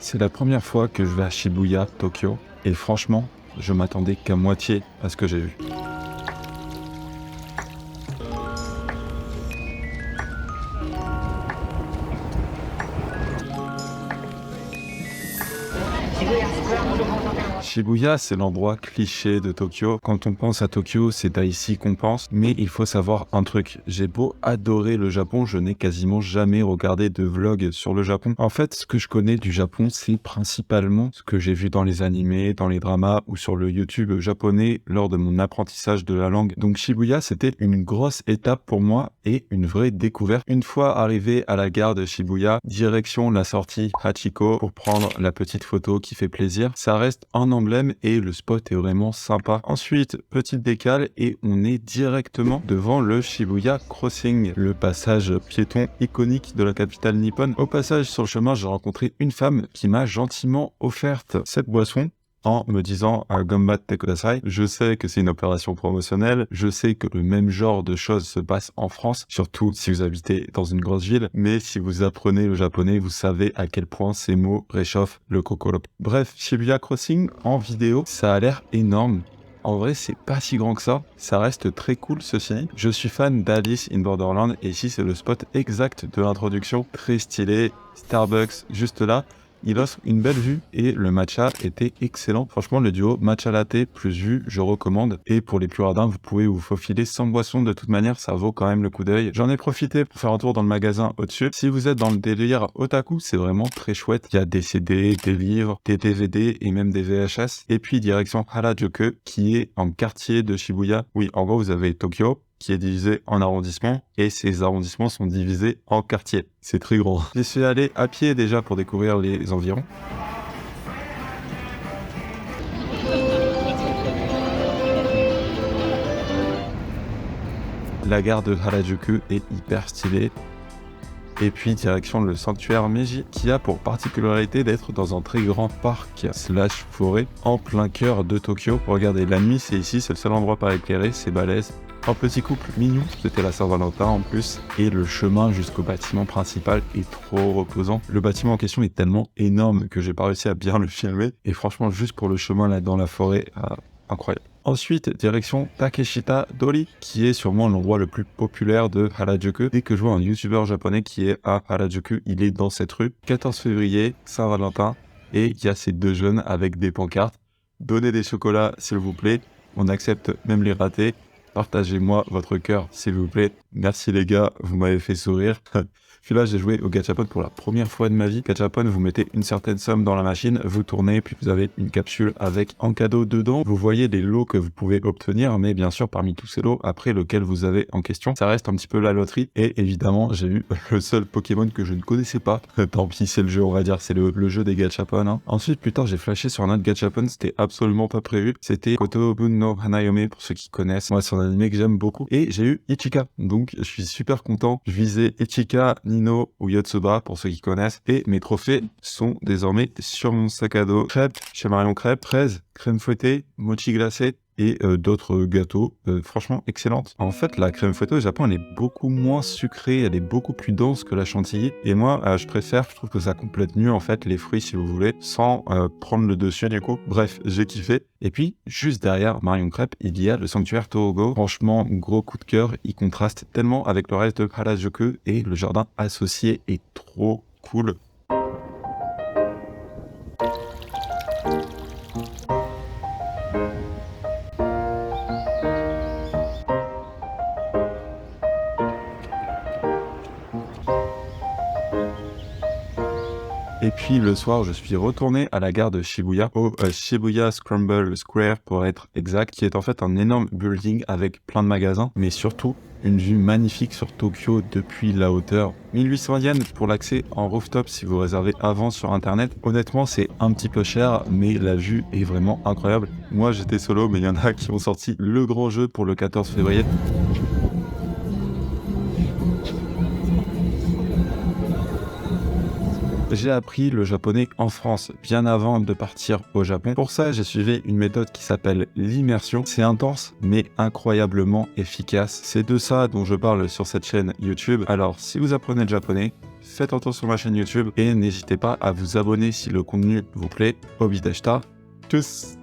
C'est la première fois que je vais à Shibuya, Tokyo, et franchement, je m'attendais qu'à moitié à ce que j'ai vu. Shibuya, c'est l'endroit cliché de Tokyo. Quand on pense à Tokyo, c'est à ici qu'on pense. Mais il faut savoir un truc. J'ai beau adorer le Japon, je n'ai quasiment jamais regardé de vlog sur le Japon. En fait, ce que je connais du Japon, c'est principalement ce que j'ai vu dans les animés, dans les dramas ou sur le YouTube japonais lors de mon apprentissage de la langue. Donc Shibuya, c'était une grosse étape pour moi et une vraie découverte. Une fois arrivé à la gare de Shibuya, direction la sortie Hachiko pour prendre la petite photo qui fait plaisir. Ça reste un emblème et le spot est vraiment sympa. Ensuite, petite décale et on est directement devant le Shibuya Crossing, le passage piéton iconique de la capitale nippone. Au passage, sur le chemin, j'ai rencontré une femme qui m'a gentiment offerte cette boisson en me disant Gambatte kudasai. Je sais que c'est une opération promotionnelle, je sais que le même genre de choses se passe en France, surtout si vous habitez dans une grosse ville, mais si vous apprenez le japonais, vous savez à quel point ces mots réchauffent le kokoro. Bref, Shibuya Crossing, en vidéo, ça a l'air énorme. En vrai, c'est pas si grand que ça reste très cool ceci. Je suis fan d'Alice in Borderland et ici c'est le spot exact de l'introduction, très stylé, Starbucks juste là. Il offre une belle vue et le matcha était excellent. Franchement, le duo matcha latte plus vue, je recommande. Et pour les plus radins, vous pouvez vous faufiler sans boisson. De toute manière, ça vaut quand même le coup d'œil. J'en ai profité pour faire un tour dans le magasin au-dessus. Si vous êtes dans le délire otaku, c'est vraiment très chouette. Il y a des CD, des livres, des DVD et même des VHS. Et puis direction Harajuku, qui est en quartier de Shibuya. Oui, en gros, vous avez Tokyo, qui est divisé en arrondissements, et ces arrondissements sont divisés en quartiers. C'est très grand. J'y suis allé à pied déjà pour découvrir les environs. La gare de Harajuku est hyper stylée. Et puis direction le sanctuaire Meiji, qui a pour particularité d'être dans un très grand parc / forêt en plein cœur de Tokyo. Regardez, la nuit c'est ici, c'est le seul endroit pas éclairé, c'est balèze. Un petit couple mignon, c'était la Saint-Valentin en plus, et le chemin jusqu'au bâtiment principal est trop reposant. Le bâtiment en question est tellement énorme que j'ai pas réussi à bien le filmer, et franchement juste pour le chemin là dans la forêt, incroyable. Ensuite, direction Takeshita Dori, qui est sûrement l'endroit le plus populaire de Harajuku. Dès que je vois un youtubeur japonais qui est à Harajuku, il est dans cette rue. 14 février, Saint-Valentin, et il y a ces deux jeunes avec des pancartes. Donnez des chocolats, s'il vous plaît. On accepte même les ratés. Partagez-moi votre cœur, s'il vous plaît. Merci les gars, vous m'avez fait sourire. Puis là, j'ai joué au gachapon pour la première fois de ma vie. Gachapon, vous mettez une certaine somme dans la machine, vous tournez, puis vous avez une capsule avec en cadeau dedans. Vous voyez les lots que vous pouvez obtenir, mais bien sûr, parmi tous ces lots, après lequel vous avez en question, ça reste un petit peu la loterie. Et évidemment, j'ai eu le seul Pokémon que je ne connaissais pas. Tant pis, c'est le jeu, on va dire, c'est le jeu des gachapon. Hein. Ensuite, plus tard, j'ai flashé sur un autre gachapon, c'était absolument pas prévu. C'était Kotobun no Hanayome, pour ceux qui connaissent. Moi, c'est un anime que j'aime beaucoup. Et j'ai eu Ichika. Donc, je suis super content. Je visais Ichika, Nino ou Yotsuba pour ceux qui connaissent, et mes trophées sont désormais sur mon sac à dos. Crêpes chez Marion Crêpes, fraises, crème fouettée, mochi glacé et d'autres gâteaux, franchement excellentes. En fait, la crème fouettée au Japon, elle est beaucoup moins sucrée, elle est beaucoup plus dense que la chantilly, et moi, je trouve que ça complète mieux en fait les fruits si vous voulez, sans prendre le dessus du coup. Bref, j'ai kiffé. Et puis, juste derrière Marion Crêpes, il y a le sanctuaire Tohogo. Franchement, gros coup de cœur, il contraste tellement avec le reste de Harajuku, et le jardin associé est trop cool. Et puis le soir, je suis retourné à la gare de Shibuya, au Shibuya Scramble Square pour être exact, qui est en fait un énorme building avec plein de magasins, mais surtout une vue magnifique sur Tokyo depuis la hauteur. 1800 yens pour l'accès en rooftop si vous réservez avant sur internet. Honnêtement, c'est un petit peu cher, mais la vue est vraiment incroyable. Moi, j'étais solo, mais il y en a qui ont sorti le grand jeu pour le 14 février. j'ai appris le japonais en France, bien avant de partir au Japon. Pour ça, j'ai suivi une méthode qui s'appelle l'immersion. C'est intense, mais incroyablement efficace. C'est de ça dont je parle sur cette chaîne YouTube. Alors, si vous apprenez le japonais, faites un tour sur ma chaîne YouTube et n'hésitez pas à vous abonner si le contenu vous plaît. Obitashita, tchuss!